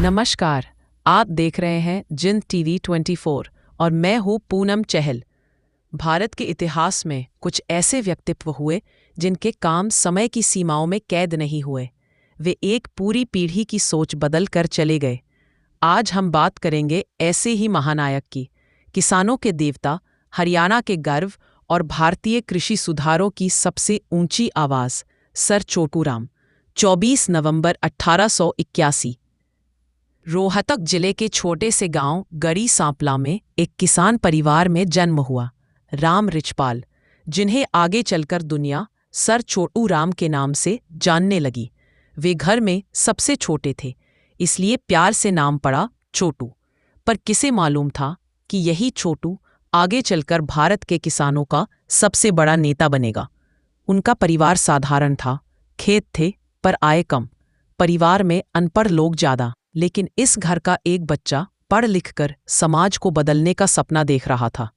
नमस्कार। आप देख रहे हैं जिन टीवी 24 और मैं हूँ पूनम चहल। भारत के इतिहास में कुछ ऐसे व्यक्तित्व हुए जिनके काम समय की सीमाओं में कैद नहीं हुए। वे एक पूरी पीढ़ी की सोच बदल कर चले गए। आज हम बात करेंगे ऐसे ही महानायक की, किसानों के देवता, हरियाणा के गर्व और भारतीय कृषि सुधारों की सबसे ऊंची आवाज, सर छोटूराम। 24 नवंबर 1881 रोहतक जिले के छोटे से गांव गड़ी सांपला में एक किसान परिवार में जन्म हुआ। राम रिचपाल, जिन्हें आगे चलकर दुनिया सर छोटू राम के नाम से जानने लगी। वे घर में सबसे छोटे थे, इसलिए प्यार से नाम पड़ा छोटू। पर किसे मालूम था कि यही छोटू आगे चलकर भारत के किसानों का सबसे बड़ा नेता बनेगा। उनका परिवार साधारण था, खेत थे पर आय कम, परिवार में अनपढ़ लोग ज्यादा। लेकिन इस घर का एक बच्चा पढ़ लिख कर समाज को बदलने का सपना देख रहा था।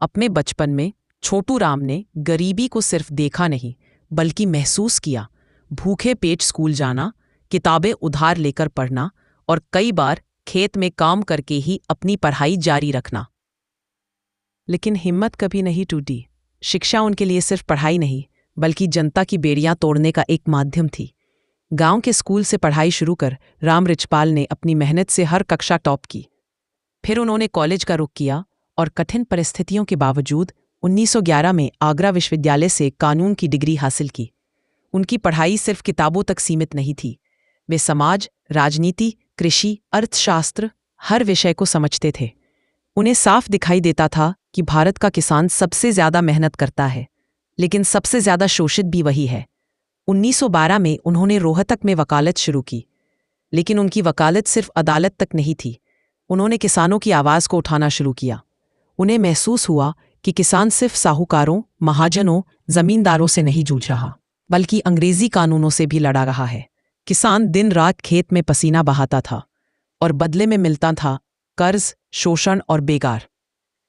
अपने बचपन में छोटू राम ने गरीबी को सिर्फ देखा नहीं, बल्कि महसूस किया। भूखे पेट स्कूल जाना, किताबें उधार लेकर पढ़ना और कई बार खेत में काम करके ही अपनी पढ़ाई जारी रखना। लेकिन हिम्मत कभी नहीं टूटी। शिक्षा उनके लिए सिर्फ पढ़ाई नहीं, बल्कि जनता की बेड़ियां तोड़ने का एक माध्यम थी। गांव के स्कूल से पढ़ाई शुरू कर राम रिचपाल ने अपनी मेहनत से हर कक्षा टॉप की। फिर उन्होंने कॉलेज का रुख किया और कठिन परिस्थितियों के बावजूद 1911 में आगरा विश्वविद्यालय से कानून की डिग्री हासिल की। उनकी पढ़ाई सिर्फ किताबों तक सीमित नहीं थी। वे समाज, राजनीति, कृषि, अर्थशास्त्र हर विषय को समझते थे। उन्हें साफ दिखाई देता था कि भारत का किसान सबसे ज्यादा मेहनत करता है, लेकिन सबसे ज्यादा शोषित भी वही है। 1912 में उन्होंने रोहतक में वकालत शुरू की, लेकिन उनकी वकालत सिर्फ अदालत तक नहीं थी। उन्होंने किसानों की आवाज़ को उठाना शुरू किया। उन्हें महसूस हुआ कि किसान सिर्फ साहूकारों, महाजनों, जमींदारों से नहीं जूझ रहा, बल्कि अंग्रेजी कानूनों से भी लड़ा रहा है। किसान दिन रात खेत में पसीना बहाता था और बदले में मिलता था कर्ज, शोषण और बेगार।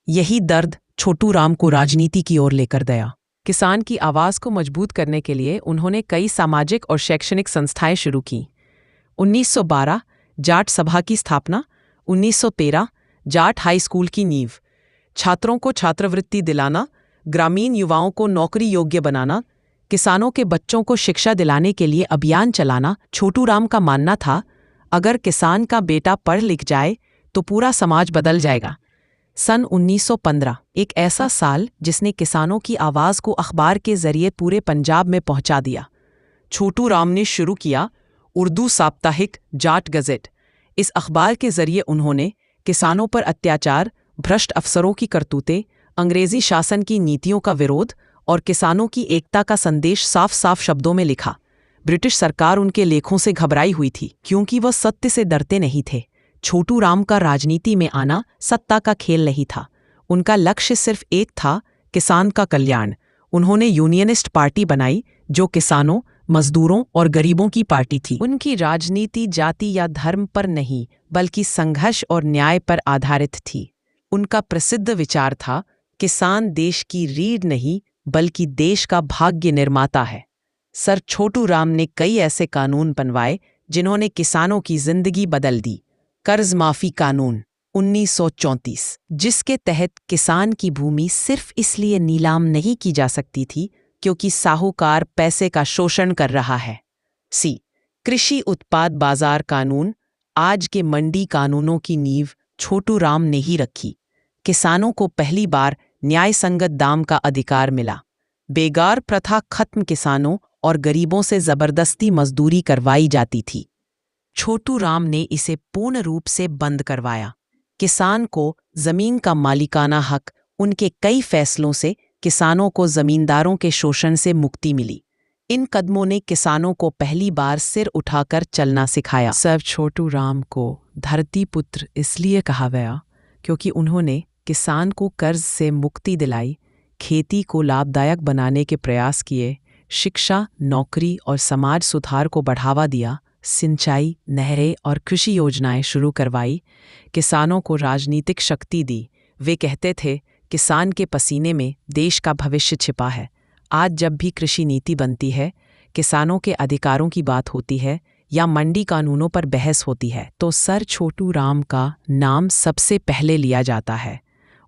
यही दर्द छोटू राम को राजनीति की ओर लेकर गया। किसान की आवाज़ को मजबूत करने के लिए उन्होंने कई सामाजिक और शैक्षणिक संस्थाएं शुरू की। 1912 जाट सभा की स्थापना, 1913 जाट हाई स्कूल की नींव, छात्रों को छात्रवृत्ति दिलाना, ग्रामीण युवाओं को नौकरी योग्य बनाना, किसानों के बच्चों को शिक्षा दिलाने के लिए अभियान चलाना। छोटू राम का मानना था, अगर किसान का बेटा पढ़ लिख जाए तो पूरा समाज बदल जाएगा। सन 1915 एक ऐसा साल जिसने किसानों की आवाज़ को अखबार के जरिए पूरे पंजाब में पहुंचा दिया। छोटू राम ने शुरू किया उर्दू साप्ताहिक जाट गज़ेट। इस अखबार के जरिए उन्होंने किसानों पर अत्याचार, भ्रष्ट अफसरों की करतूतें, अंग्रेजी शासन की नीतियों का विरोध और किसानों की एकता का संदेश साफ साफ शब्दों में लिखा। ब्रिटिश सरकार उनके लेखों से घबराई हुई थी, क्योंकि वह सत्य से डरते नहीं थे। छोटू राम का राजनीति में आना सत्ता का खेल नहीं था। उनका लक्ष्य सिर्फ एक था, किसान का कल्याण। उन्होंने यूनियनिस्ट पार्टी बनाई, जो किसानों, मजदूरों और गरीबों की पार्टी थी। उनकी राजनीति जाति या धर्म पर नहीं, बल्कि संघर्ष और न्याय पर आधारित थी। उनका प्रसिद्ध विचार था, किसान देश की रीढ़ नहीं, बल्कि देश का भाग्य निर्माता है। सर छोटू राम ने कई ऐसे कानून बनवाए जिन्होंने किसानों की जिंदगी बदल दी। कर्ज माफी कानून 1934, जिसके तहत किसान की भूमि सिर्फ इसलिए नीलाम नहीं की जा सकती थी क्योंकि साहूकार पैसे का शोषण कर रहा है। कृषि उत्पाद बाजार कानून, आज के मंडी कानूनों की नींव छोटू राम ने ही रखी। किसानों को पहली बार न्याय संगत दाम का अधिकार मिला। बेगार प्रथा खत्म, किसानों और गरीबों से जबरदस्ती मजदूरी करवाई जाती थी। छोटू राम ने इसे पूर्ण रूप से बंद करवाया। किसान को जमीन का मालिकाना हक, उनके कई फैसलों से किसानों को जमींदारों के शोषण से मुक्ति मिली। इन कदमों ने किसानों को पहली बार सिर उठाकर चलना सिखाया। सर छोटू राम को धरती पुत्र इसलिए कहा गया क्योंकि उन्होंने किसान को कर्ज से मुक्ति दिलाई, खेती को लाभदायक बनाने के प्रयास किए, शिक्षा, नौकरी और समाज सुधार को बढ़ावा दिया, सिंचाई, नहरें और कृषि योजनाएं शुरू करवाई, किसानों को राजनीतिक शक्ति दी। वे कहते थे, किसान के पसीने में देश का भविष्य छिपा है। आज जब भी कृषि नीति बनती है, किसानों के अधिकारों की बात होती है, या मंडी कानूनों पर बहस होती है तो सर छोटू राम का नाम सबसे पहले लिया जाता है।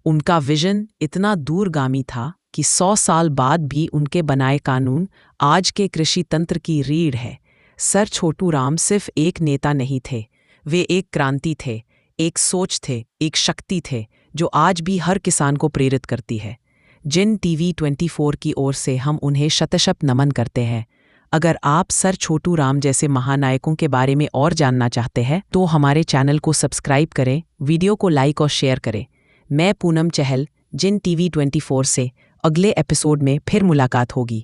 उनका विजन इतना दूरगामी था कि 100 साल बाद भी उनके बनाए कानून आज के कृषि तंत्र की रीढ़ है। सर छोटू राम सिर्फ एक नेता नहीं थे, वे एक क्रांति थे, एक सोच थे, एक शक्ति थे जो आज भी हर किसान को प्रेरित करती है। जिन टीवी 24 की ओर से हम उन्हें शतशत नमन करते हैं। अगर आप सर छोटू राम जैसे महानायकों के बारे में और जानना चाहते हैं तो हमारे चैनल को सब्सक्राइब करें, वीडियो को लाइक और शेयर करें। मैं पूनम चहल, जिन टीवी 24 से अगले एपिसोड में फिर मुलाकात होगी।